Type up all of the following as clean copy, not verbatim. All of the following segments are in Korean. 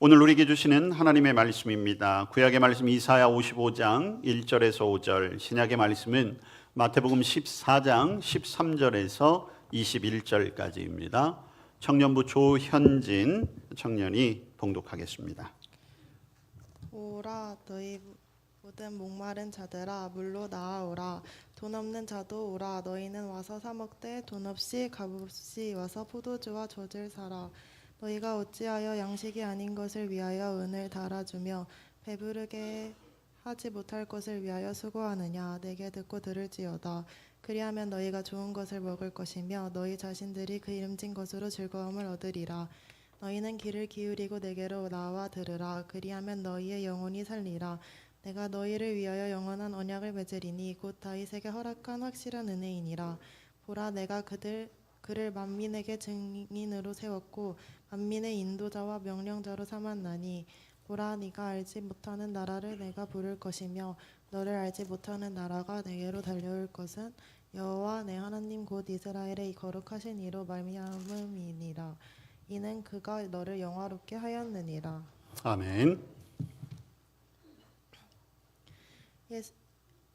오늘 우리에게 주시는 하나님의 말씀입니다. 구약의 말씀 이사야 55장 1절에서 5절, 신약의 말씀은 마태복음 14장 13절에서 21절까지입니다. 청년부 조현진 청년이 봉독하겠습니다. 오라 너희 모든 목마른 자들아 물로 나아오라. 돈 없는 자도 오라. 너희는 와서 사 먹되 돈 없이 값없이 와서 포도주와 젖을 사라. 너희가 어찌하여 양식이 아닌 것을 위하여 은을 달아주며 배부르게 하지 못할 것을 위하여 수고하느냐. 내게 듣고 들을지어다. 그리하면 너희가 좋은 것을 먹을 것이며 너희 자신들이 그 이름진 것으로 즐거움을 얻으리라. 너희는 귀를 기울이고 내게로 나와 들으라. 그리하면 너희의 영혼이 살리라. 내가 너희를 위하여 영원한 언약을 맺으리니 곧 다윗에게 허락한 확실한 은혜이니라. 보라, 내가 그를 만민에게 증인으로 세웠고 만민의 인도자와 명령자로 삼았나니 보라, 네가 알지 못하는 나라를 내가 부를 것이며 너를 알지 못하는 나라가 내게로 달려올 것은 여호와 내 하나님 곧 이스라엘의 거룩하신 이로 말미암음이니라. 이는 그가 너를 영화롭게 하였느니라. 아멘.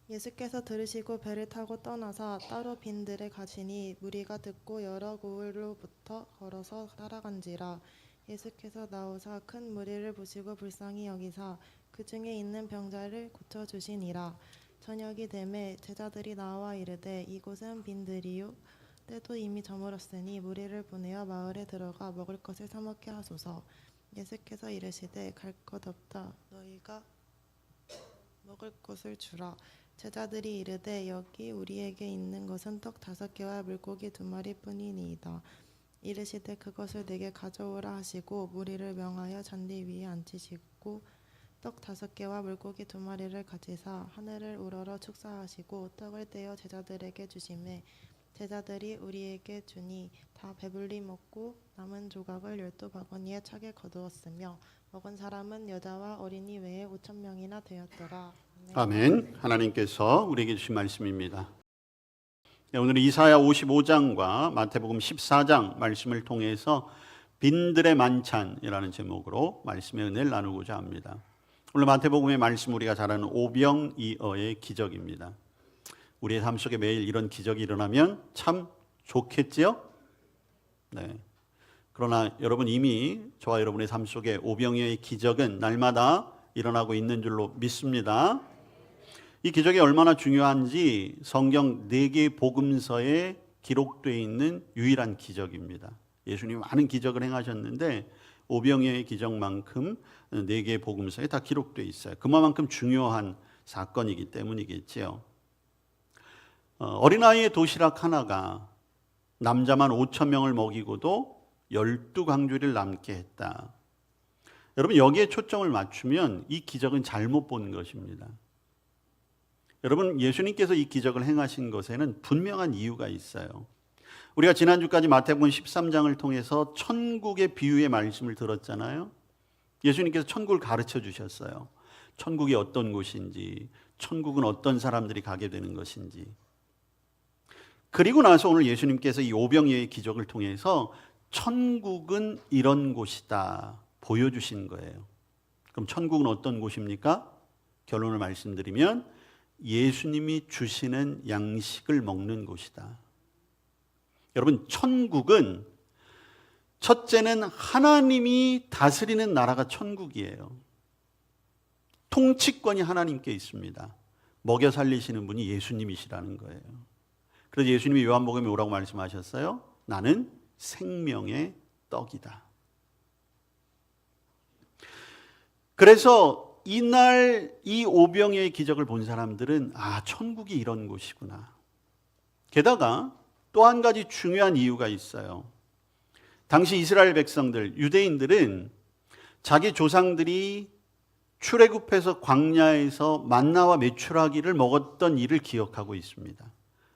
예수께서 들으시고 배를 타고 떠나사 따로 빈들에 가시니 무리가 듣고 여러 고을로부터 걸어서 따라간지라. 예수께서 나오사 큰 무리를 보시고 불쌍히 여기사 그 중에 있는 병자를 고쳐주시니라. 저녁이 되매 제자들이 나와 이르되 이곳은 빈들이요 때도 이미 저물었으니 무리를 보내어 마을에 들어가 먹을 것을 사 먹게 하소서. 예수께서 이르시되 갈 것 없다. 너희가 먹을 것을 주라. 제자들이 이르되 여기 우리에게 있는 것은 떡 5개와 물고기 2마리 뿐이니이다. 이르시되 그것을 내게 가져오라 하시고 무리를 명하여 잔디 위에 앉히시고 떡 5개와 물고기 2마리를 가지사 하늘을 우러러 축사하시고 떡을 떼어 제자들에게 주시매 제자들이 우리에게 주니 다 배불리 먹고 남은 조각을 12바구니에 차게 거두었으며 먹은 사람은 여자와 어린이 외에 5,000명이나 되었더라. 아멘. 하나님께서 우리에게 주신 말씀입니다. 오늘은 이사야 55장과 마태복음 14장 말씀을 통해서 빈들의 만찬이라는 제목으로 말씀의 은혜를 나누고자 합니다. 오늘 마태복음의 말씀 우리가 잘 아는 오병이어의 기적입니다. 우리의 삶 속에 매일 이런 기적이 일어나면 참 좋겠지요? 네. 그러나 여러분 이미 저와 여러분의 삶 속에 오병이어의 기적은 날마다 일어나고 있는 줄로 믿습니다. 이 기적이 얼마나 중요한지 성경 4개 복음서에 기록되어 있는 유일한 기적입니다. 예수님이 많은 기적을 행하셨는데 오병이어의 기적만큼 4개의 복음서에 다 기록되어 있어요. 그만큼 중요한 사건이기 때문이겠지요. 어린아이의 도시락 하나가 남자만 5,000명을 먹이고도 12강주리를 남게 했다. 여러분 여기에 초점을 맞추면 이 기적은 잘못 본 것입니다. 여러분 예수님께서 이 기적을 행하신 것에는 분명한 이유가 있어요. 우리가 지난주까지 마태복음 13장을 통해서 천국의 비유의 말씀을 들었잖아요. 예수님께서 천국을 가르쳐 주셨어요. 천국이 어떤 곳인지, 천국은 어떤 사람들이 가게 되는 것인지. 그리고 나서 오늘 예수님께서 이 오병이어의 기적을 통해서 천국은 이런 곳이다 보여주신 거예요. 그럼 천국은 어떤 곳입니까? 결론을 말씀드리면 예수님이 주시는 양식을 먹는 곳이다. 여러분 천국은 첫째는 하나님이 다스리는 나라가 천국이에요. 통치권이 하나님께 있습니다. 먹여 살리시는 분이 예수님이시라는 거예요. 그래서 예수님이 요한복음에 뭐라고 말씀하셨어요? 나는 생명의 떡이다. 그래서 이날 이 오병이어의 기적을 본 사람들은 천국이 이런 곳이구나. 게다가 또 한 가지 중요한 이유가 있어요. 당시 이스라엘 백성들, 유대인들은 자기 조상들이 출애굽해서 광야에서 만나와 메추라기를 먹었던 일을 기억하고 있습니다.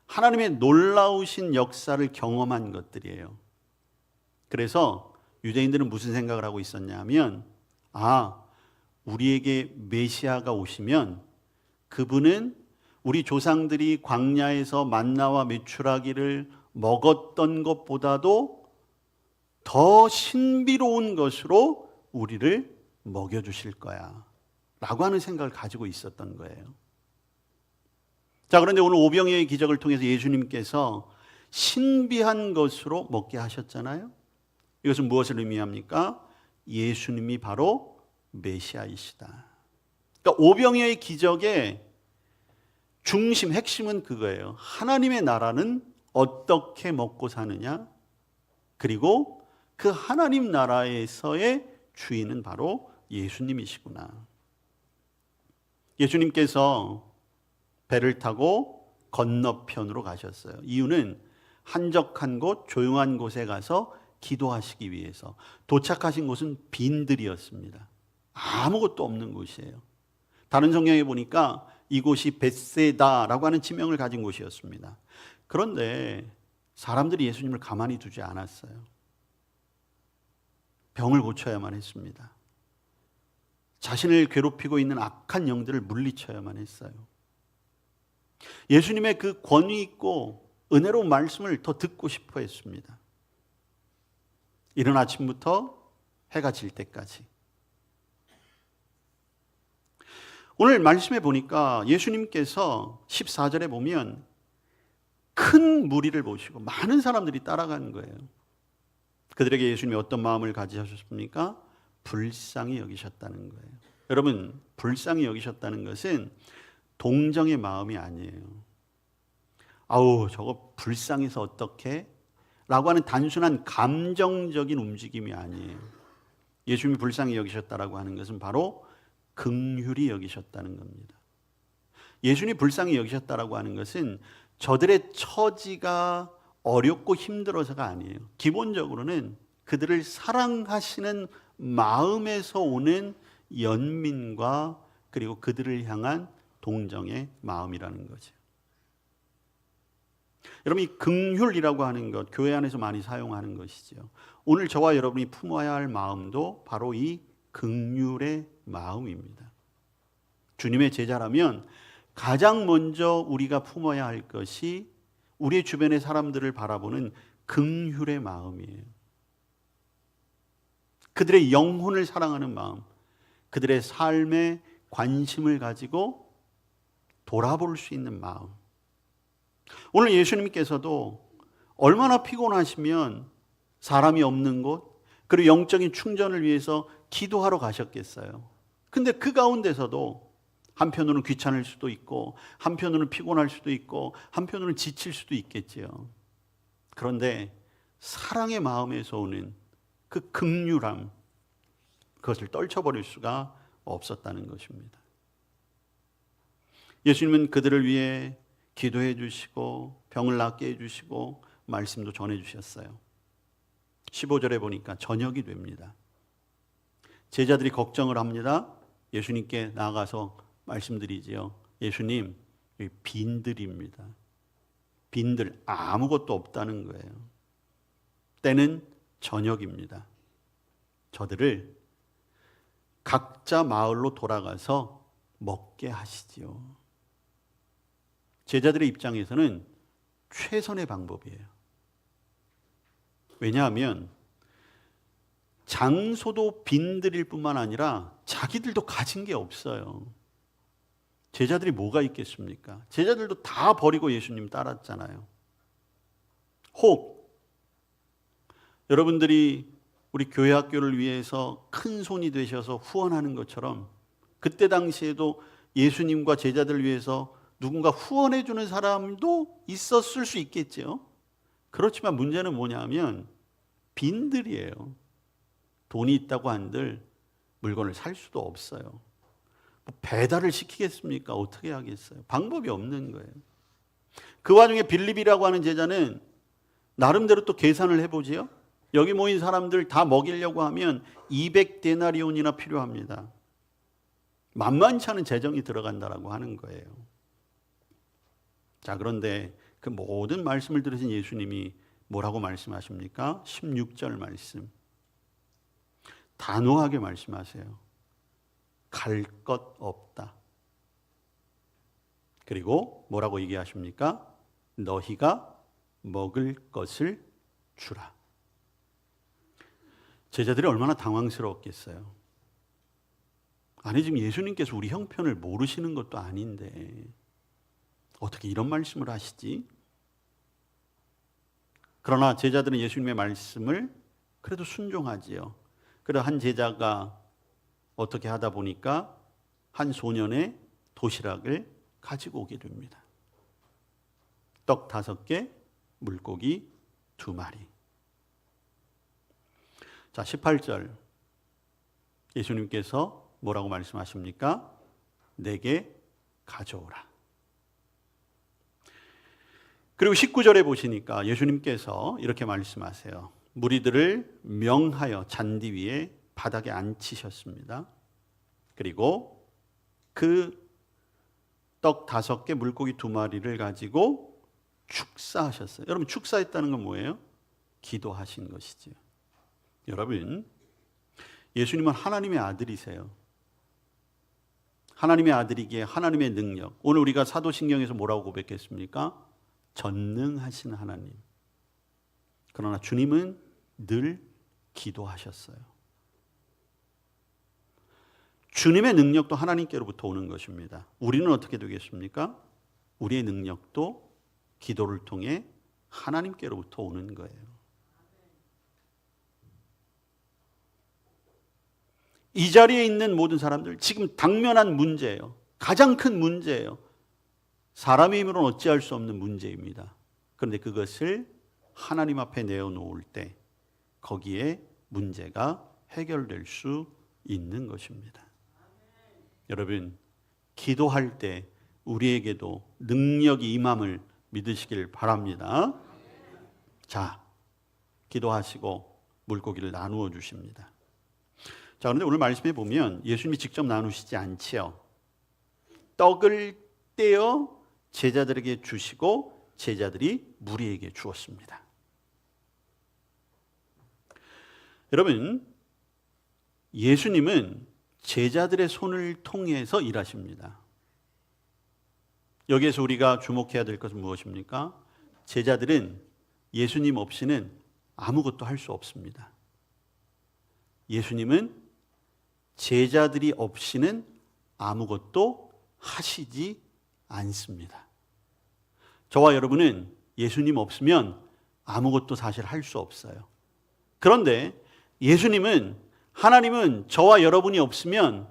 하나님의 놀라우신 역사를 경험한 것들이에요. 그래서 유대인들은 무슨 생각을 하고 있었냐면 우리에게 메시아가 오시면 그분은 우리 조상들이 광야에서 만나와 메추라기를 먹었던 것보다도 더 신비로운 것으로 우리를 먹여주실 거야 라고 하는 생각을 가지고 있었던 거예요. 자, 그런데 오늘 오병이어의 기적을 통해서 예수님께서 신비한 것으로 먹게 하셨잖아요. 이것은 무엇을 의미합니까? 예수님이 바로 메시아이시다. 그러니까 오병이어의 기적의 중심, 핵심은 그거예요. 하나님의 나라는 어떻게 먹고 사느냐? 그리고 그 하나님 나라에서의 주인은 바로 예수님이시구나. 예수님께서 배를 타고 건너편으로 가셨어요. 이유는 한적한 곳, 조용한 곳에 가서 기도하시기 위해서. 도착하신 곳은 빈들이었습니다. 아무것도 없는 곳이에요. 다른 성경에 보니까 이곳이 벳세다라고 하는 지명을 가진 곳이었습니다. 그런데 사람들이 예수님을 가만히 두지 않았어요. 병을 고쳐야만 했습니다. 자신을 괴롭히고 있는 악한 영들을 물리쳐야만 했어요. 예수님의 그 권위 있고 은혜로운 말씀을 더 듣고 싶어 했습니다. 이른 아침부터 해가 질 때까지. 오늘 말씀에 보니까 예수님께서 14절에 보면 큰 무리를 보시고 많은 사람들이 따라가는 거예요. 그들에게 예수님이 어떤 마음을 가지셨습니까? 불쌍히 여기셨다는 거예요. 여러분, 불쌍히 여기셨다는 것은 동정의 마음이 아니에요. 아우, 저거 불쌍해서 어떡해? 라고 하는 단순한 감정적인 움직임이 아니에요. 예수님이 불쌍히 여기셨다라고 하는 것은 바로 긍휼히 여기셨다는 겁니다. 예수님이 불쌍히 여기셨다라고 하는 것은 저들의 처지가 어렵고 힘들어서가 아니에요. 기본적으로는 그들을 사랑하시는 마음에서 오는 연민과 그리고 그들을 향한 동정의 마음이라는 거죠. 여러분, 이 긍휼이라고 하는 것, 교회 안에서 많이 사용하는 것이죠. 오늘 저와 여러분이 품어야 할 마음도 바로 이 긍휼의 마음입니다. 주님의 제자라면 가장 먼저 우리가 품어야 할 것이 우리 주변의 사람들을 바라보는 긍휼의 마음이에요. 그들의 영혼을 사랑하는 마음, 그들의 삶에 관심을 가지고 돌아볼 수 있는 마음. 오늘 예수님께서도 얼마나 피곤하시면 사람이 없는 곳, 그리고 영적인 충전을 위해서 기도하러 가셨겠어요. 근데 그 가운데서도 한편으로는 귀찮을 수도 있고, 한편으로는 피곤할 수도 있고, 한편으로는 지칠 수도 있겠지요. 그런데 사랑의 마음에서 오는 그 긍휼함, 그것을 떨쳐버릴 수가 없었다는 것입니다. 예수님은 그들을 위해 기도해 주시고 병을 낫게 해 주시고 말씀도 전해 주셨어요. 15절에 보니까 저녁이 됩니다. 제자들이 걱정을 합니다. 예수님께 나아가서 말씀드리지요. 예수님, 여기 빈들입니다. 빈들, 아무것도 없다는 거예요. 때는 저녁입니다. 저들을 각자 마을로 돌아가서 먹게 하시지요. 제자들의 입장에서는 최선의 방법이에요. 왜냐하면 장소도 빈들일 뿐만 아니라 자기들도 가진 게 없어요. 제자들이 뭐가 있겠습니까? 제자들도 다 버리고 예수님 따랐잖아요. 혹 여러분들이 우리 교회 학교를 위해서 큰 손이 되셔서 후원하는 것처럼 그때 당시에도 예수님과 제자들을 위해서 누군가 후원해 주는 사람도 있었을 수 있겠죠. 그렇지만 문제는 뭐냐면 빈들이에요. 돈이 있다고 한들 물건을 살 수도 없어요. 배달을 시키겠습니까? 어떻게 하겠어요? 방법이 없는 거예요. 그 와중에 빌립이라고 하는 제자는 나름대로 또 계산을 해보지요. 여기 모인 사람들 다 먹이려고 하면 200데나리온이나 필요합니다. 만만치 않은 재정이 들어간다라고 하는 거예요. 자, 그런데 그 모든 말씀을 들으신 예수님이 뭐라고 말씀하십니까? 16절 말씀. 단호하게 말씀하세요. 갈 것 없다. 그리고 뭐라고 얘기하십니까? 너희가 먹을 것을 주라. 제자들이 얼마나 당황스러웠겠어요. 아니 지금 예수님께서 우리 형편을 모르시는 것도 아닌데 어떻게 이런 말씀을 하시지? 그러나 제자들은 예수님의 말씀을 그래도 순종하지요. 그래서 한 제자가 어떻게 하다 보니까 한 소년의 도시락을 가지고 오게 됩니다. 떡 5개, 물고기 2마리. 자, 18절 예수님께서 뭐라고 말씀하십니까? 내게 가져오라. 그리고 19절에 보시니까 예수님께서 이렇게 말씀하세요. 무리들을 명하여 잔디 위에 바닥에 앉히셨습니다. 그리고 그 떡 5개, 물고기 2마리를 가지고 축사하셨어요. 여러분 축사했다는 건 뭐예요? 기도하신 것이죠. 여러분 예수님은 하나님의 아들이세요. 하나님의 아들이기에 하나님의 능력. 오늘 우리가 사도신경에서 뭐라고 고백했습니까? 전능하신 하나님. 그러나 주님은 늘 기도하셨어요. 주님의 능력도 하나님께로부터 오는 것입니다. 우리는 어떻게 되겠습니까? 우리의 능력도 기도를 통해 하나님께로부터 오는 거예요. 이 자리에 있는 모든 사람들 지금 당면한 문제예요. 가장 큰 문제예요. 사람의 힘으로는 어찌할 수 없는 문제입니다. 그런데 그것을 하나님 앞에 내어놓을 때 거기에 문제가 해결될 수 있는 것입니다. 여러분 기도할 때 우리에게도 능력이 임함을 믿으시길 바랍니다. 자, 기도하시고 물고기를 나누어 주십니다. 자, 그런데 오늘 말씀에 보면 예수님이 직접 나누시지 않지요. 떡을 떼어 제자들에게 주시고 제자들이 무리에게 주었습니다. 여러분, 예수님은 제자들의 손을 통해서 일하십니다. 여기에서 우리가 주목해야 될 것은 무엇입니까? 제자들은 예수님 없이는 아무것도 할 수 없습니다. 예수님은 제자들이 없이는 아무것도 하시지 않습니다. 저와 여러분은 예수님 없으면 아무것도 사실 할 수 없어요. 그런데 예수님은, 하나님은 저와 여러분이 없으면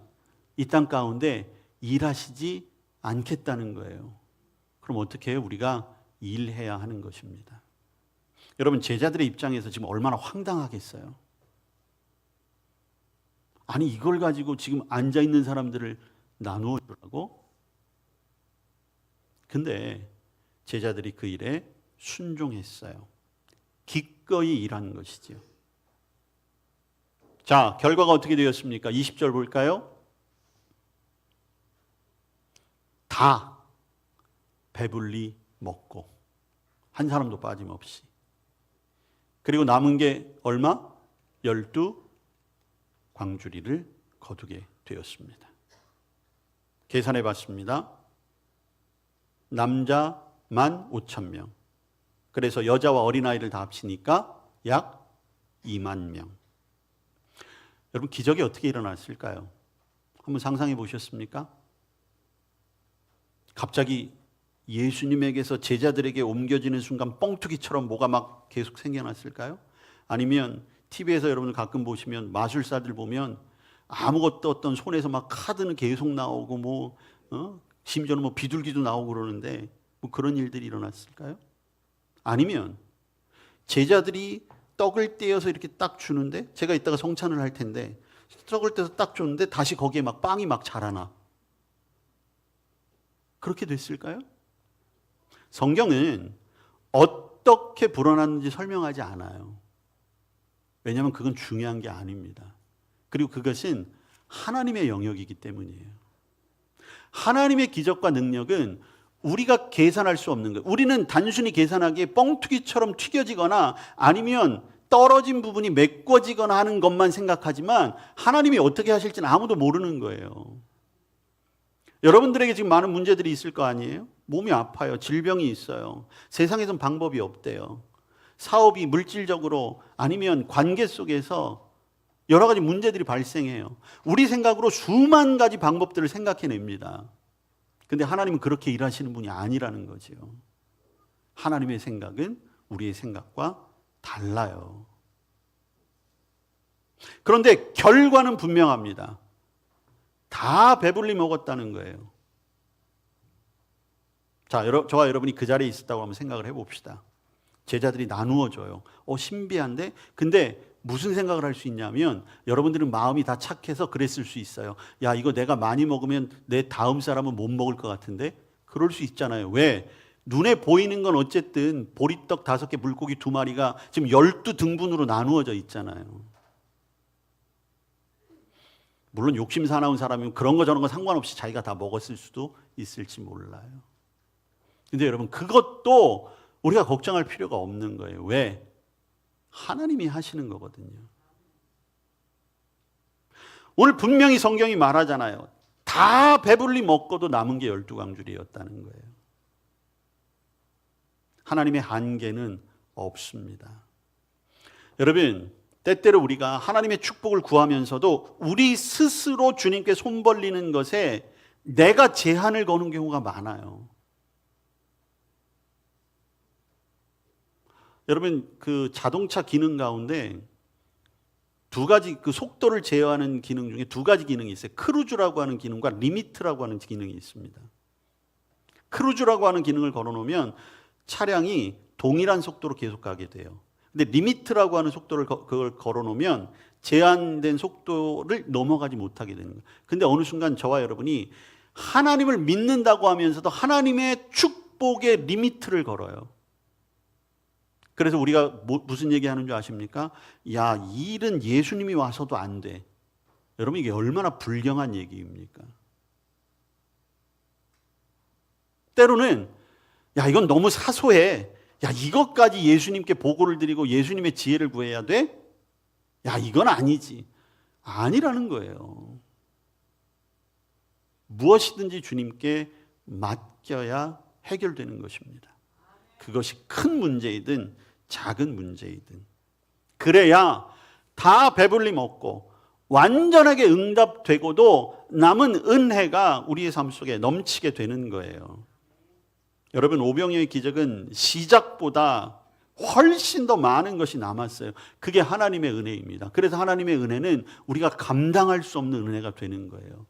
이 땅 가운데 일하시지 않겠다는 거예요. 그럼 어떻게 해요? 우리가 일해야 하는 것입니다. 여러분 제자들의 입장에서 지금 얼마나 황당하겠어요. 아니 이걸 가지고 지금 앉아있는 사람들을 나누어 주라고? 근데 제자들이 그 일에 순종했어요. 기꺼이 일한 것이지요. 자, 결과가 어떻게 되었습니까? 20절 볼까요? 다 배불리 먹고 한 사람도 빠짐없이. 그리고 남은 게 얼마? 12광주리를 거두게 되었습니다. 계산해 봤습니다. 남자 15,000명. 그래서 여자와 어린아이를 다 합치니까 약 2만 명. 여러분 기적이 어떻게 일어났을까요? 한번 상상해 보셨습니까? 갑자기 예수님에게서 제자들에게 옮겨지는 순간 뻥튀기처럼 뭐가 막 계속 생겨났을까요? 아니면 TV에서 여러분들 가끔 보시면 마술사들 보면 아무것도 없던 손에서 막 카드는 계속 나오고 심지어는 뭐 비둘기도 나오고 그러는데 뭐 그런 일들이 일어났을까요? 아니면 제자들이 떡을 떼어서 이렇게 딱 주는데, 제가 이따가 성찬을 할 텐데 떡을 떼서 딱 줬는데 다시 거기에 막 빵이 막 자라나. 그렇게 됐을까요? 성경은 어떻게 불어났는지 설명하지 않아요. 왜냐하면 그건 중요한 게 아닙니다. 그리고 그것은 하나님의 영역이기 때문이에요. 하나님의 기적과 능력은 우리가 계산할 수 없는 거예요. 우리는 단순히 계산하기에 뻥튀기처럼 튀겨지거나 아니면 떨어진 부분이 메꿔지거나 하는 것만 생각하지만 하나님이 어떻게 하실지는 아무도 모르는 거예요. 여러분들에게 지금 많은 문제들이 있을 거 아니에요? 몸이 아파요. 질병이 있어요. 세상에선 방법이 없대요. 사업이 물질적으로 아니면 관계 속에서 여러 가지 문제들이 발생해요. 우리 생각으로 수만 가지 방법들을 생각해냅니다. 근데 하나님은 그렇게 일하시는 분이 아니라는 거죠. 하나님의 생각은 우리의 생각과 달라요. 그런데 결과는 분명합니다. 다 배불리 먹었다는 거예요. 자, 저와 여러분이 그 자리에 있었다고 한번 생각을 해봅시다. 제자들이 나누어줘요. 신비한데? 근데 무슨 생각을 할 수 있냐면 여러분들은 마음이 다 착해서 그랬을 수 있어요. 야, 이거 내가 많이 먹으면 내 다음 사람은 못 먹을 것 같은데? 그럴 수 있잖아요. 왜? 눈에 보이는 건 어쨌든 보리떡 5개, 물고기 2마리가 지금 12등분으로 나누어져 있잖아요. 물론 욕심 사나운 사람이면 그런 거 저런 거 상관없이 자기가 다 먹었을 수도 있을지 몰라요. 근데 여러분, 그것도 우리가 걱정할 필요가 없는 거예요. 왜? 하나님이 하시는 거거든요. 오늘 분명히 성경이 말하잖아요. 다 배불리 먹고도 남은 게 12광줄이었다는 거예요. 하나님의 한계는 없습니다. 여러분, 때때로 우리가 하나님의 축복을 구하면서도 우리 스스로 주님께 손 벌리는 것에 내가 제한을 거는 경우가 많아요. 여러분, 그 자동차 기능 가운데 2가지, 그 속도를 제어하는 기능 중에 2가지 기능이 있어요. 크루즈라고 하는 기능과 리미트라고 하는 기능이 있습니다. 크루즈라고 하는 기능을 걸어놓으면 차량이 동일한 속도로 계속 가게 돼요. 근데 리미트라고 하는 속도를 그걸 걸어놓으면 제한된 속도를 넘어가지 못하게 되는 거예요. 근데 어느 순간 저와 여러분이 하나님을 믿는다고 하면서도 하나님의 축복의 리미트를 걸어요. 그래서 우리가 무슨 얘기하는 줄 아십니까? 야, 이 일은 예수님이 와서도 안 돼. 여러분, 이게 얼마나 불경한 얘기입니까? 때로는 야, 이건 너무 사소해. 야, 이것까지 예수님께 보고를 드리고 예수님의 지혜를 구해야 돼? 야, 이건 아니지. 아니라는 거예요. 무엇이든지 주님께 맡겨야 해결되는 것입니다. 그것이 큰 문제이든 작은 문제이든. 그래야 다 배불리 먹고 완전하게 응답되고도 남은 은혜가 우리의 삶 속에 넘치게 되는 거예요. 여러분, 오병이어의 기적은 시작보다 훨씬 더 많은 것이 남았어요. 그게 하나님의 은혜입니다. 그래서 하나님의 은혜는 우리가 감당할 수 없는 은혜가 되는 거예요.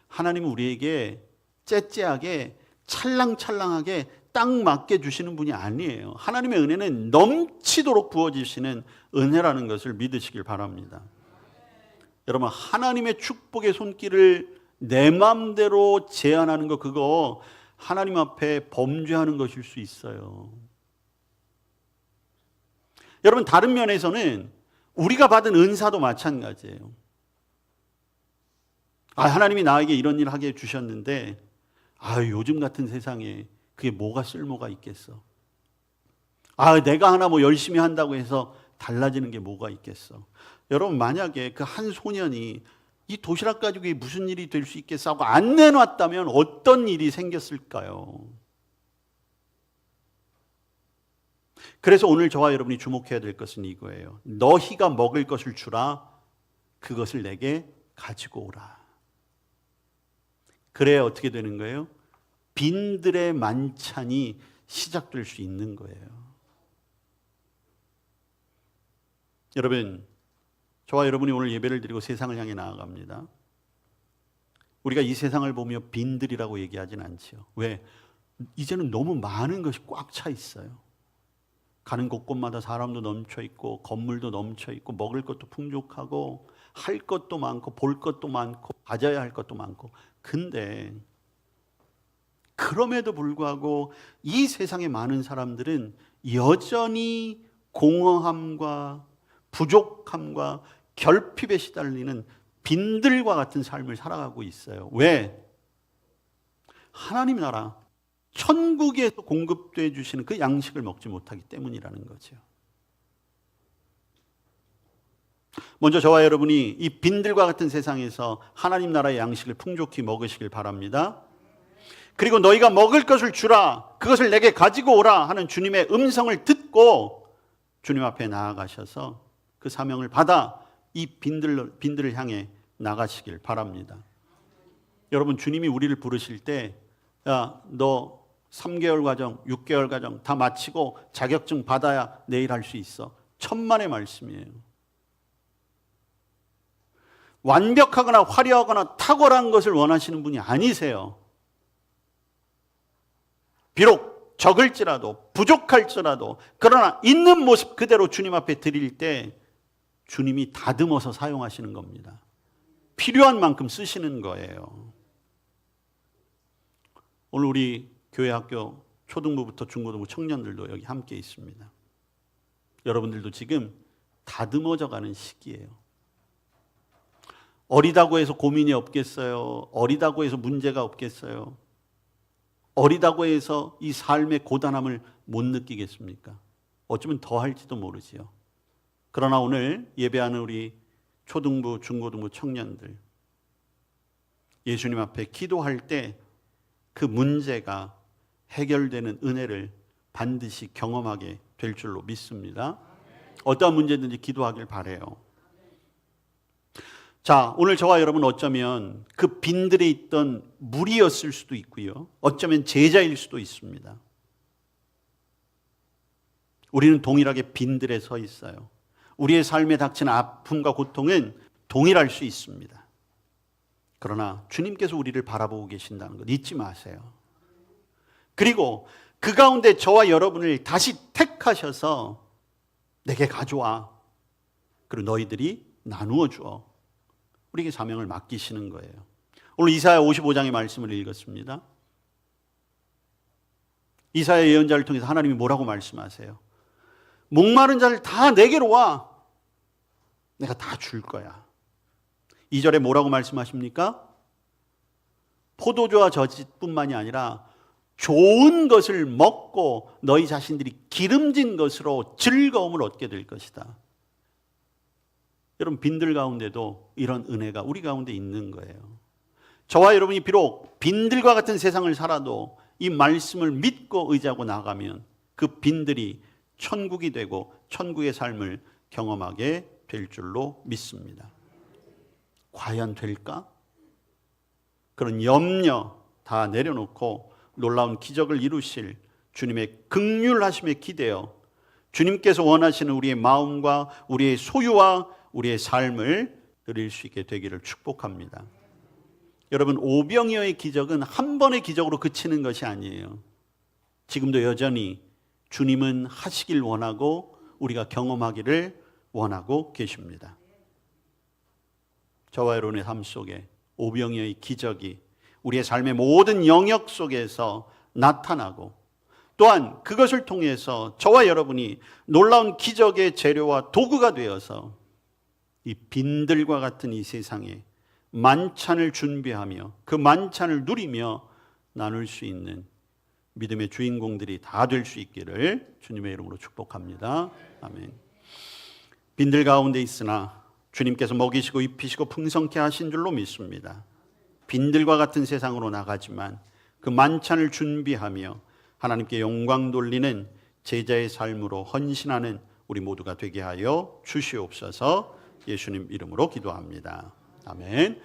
하나님은 우리에게 째째하게 찰랑찰랑하게 딱 맞게 주시는 분이 아니에요. 하나님의 은혜는 넘치도록 부어주시는 은혜라는 것을 믿으시길 바랍니다. 여러분, 하나님의 축복의 손길을 내 마음대로 제한하는 거, 그거 하나님 앞에 범죄하는 것일 수 있어요. 여러분, 다른 면에서는 우리가 받은 은사도 마찬가지예요. 하나님이 나에게 이런 일을 하게 해주셨는데 요즘 같은 세상에 그게 뭐가 쓸모가 있겠어. 내가 하나 열심히 한다고 해서 달라지는 게 뭐가 있겠어. 여러분, 만약에 그 한 소년이 이 도시락 가지고 무슨 일이 될 수 있겠어 하고 안 내놨다면 어떤 일이 생겼을까요? 그래서 오늘 저와 여러분이 주목해야 될 것은 이거예요. 너희가 먹을 것을 주라. 그것을 내게 가지고 오라. 그래야 어떻게 되는 거예요? 빈들의 만찬이 시작될 수 있는 거예요. 여러분, 저와 여러분이 오늘 예배를 드리고 세상을 향해 나아갑니다. 우리가 이 세상을 보며 빈들이라고 얘기하진 않죠. 왜? 이제는 너무 많은 것이 꽉 차 있어요. 가는 곳곳마다 사람도 넘쳐 있고 건물도 넘쳐 있고 먹을 것도 풍족하고 할 것도 많고 볼 것도 많고 가져야 할 것도 많고. 근데 그럼에도 불구하고 이 세상의 많은 사람들은 여전히 공허함과 부족함과 결핍에 시달리는 빈들과 같은 삶을 살아가고 있어요. 왜? 하나님 나라 천국에서 공급되어 주시는 그 양식을 먹지 못하기 때문이라는 거죠. 먼저 저와 여러분이 이 빈들과 같은 세상에서 하나님 나라의 양식을 풍족히 먹으시길 바랍니다. 그리고 너희가 먹을 것을 주라, 그것을 내게 가지고 오라 하는 주님의 음성을 듣고 주님 앞에 나아가셔서 그 사명을 받아 이 빈들을 향해 나가시길 바랍니다. 여러분, 주님이 우리를 부르실 때, 야, 너 3개월 과정, 6개월 과정 다 마치고 자격증 받아야 내일 할 수 있어. 천만의 말씀이에요. 완벽하거나 화려하거나 탁월한 것을 원하시는 분이 아니세요. 비록 적을지라도 부족할지라도 그러나 있는 모습 그대로 주님 앞에 드릴 때 주님이 다듬어서 사용하시는 겁니다. 필요한 만큼 쓰시는 거예요. 오늘 우리 교회 학교 초등부부터 중고등부 청년들도 여기 함께 있습니다. 여러분들도 지금 다듬어져 가는 시기예요. 어리다고 해서 고민이 없겠어요? 어리다고 해서 문제가 없겠어요? 어리다고 해서 이 삶의 고단함을 못 느끼겠습니까? 어쩌면 더 할지도 모르지요. 그러나 오늘 예배하는 우리 초등부, 중고등부 청년들, 예수님 앞에 기도할 때 그 문제가 해결되는 은혜를 반드시 경험하게 될 줄로 믿습니다. 어떠한 문제든지 기도하길 바라요. 자, 오늘 저와 여러분 어쩌면 그 빈들에 있던 무리였을 수도 있고요. 어쩌면 제자일 수도 있습니다. 우리는 동일하게 빈들에 서 있어요. 우리의 삶에 닥치는 아픔과 고통은 동일할 수 있습니다. 그러나 주님께서 우리를 바라보고 계신다는 것 잊지 마세요. 그리고 그 가운데 저와 여러분을 다시 택하셔서 내게 가져와. 그리고 너희들이 나누어 주어. 우리에게 사명을 맡기시는 거예요. 오늘 이사야 55장의 말씀을 읽었습니다. 이사야 예언자를 통해서 하나님이 뭐라고 말씀하세요? 목마른 자를 다 내게로 와. 내가 다 줄 거야. 2절에 뭐라고 말씀하십니까? 포도주와 젖뿐만이 아니라 좋은 것을 먹고 너희 자신들이 기름진 것으로 즐거움을 얻게 될 것이다. 여러분, 빈들 가운데도 이런 은혜가 우리 가운데 있는 거예요. 저와 여러분이 비록 빈들과 같은 세상을 살아도 이 말씀을 믿고 의지하고 나가면 그 빈들이 천국이 되고 천국의 삶을 경험하게 될 줄로 믿습니다. 과연 될까? 그런 염려 다 내려놓고 놀라운 기적을 이루실 주님의 긍휼하심에 기대어 주님께서 원하시는 우리의 마음과 우리의 소유와 우리의 삶을 누릴 수 있게 되기를 축복합니다. 여러분, 오병이어의 기적은 한 번의 기적으로 그치는 것이 아니에요. 지금도 여전히 주님은 하시길 원하고 우리가 경험하기를 원하고 계십니다. 저와 여러분의 삶 속에 오병이어의 기적이 우리의 삶의 모든 영역 속에서 나타나고 또한 그것을 통해서 저와 여러분이 놀라운 기적의 재료와 도구가 되어서 이 빈들과 같은 이 세상에 만찬을 준비하며 그 만찬을 누리며 나눌 수 있는 믿음의 주인공들이 다 될 수 있기를 주님의 이름으로 축복합니다. 아멘. 빈들 가운데 있으나 주님께서 먹이시고 입히시고 풍성케 하신 줄로 믿습니다. 빈들과 같은 세상으로 나가지만 그 만찬을 준비하며 하나님께 영광 돌리는 제자의 삶으로 헌신하는 우리 모두가 되게 하여 주시옵소서. 예수님 이름으로 기도합니다. 아멘.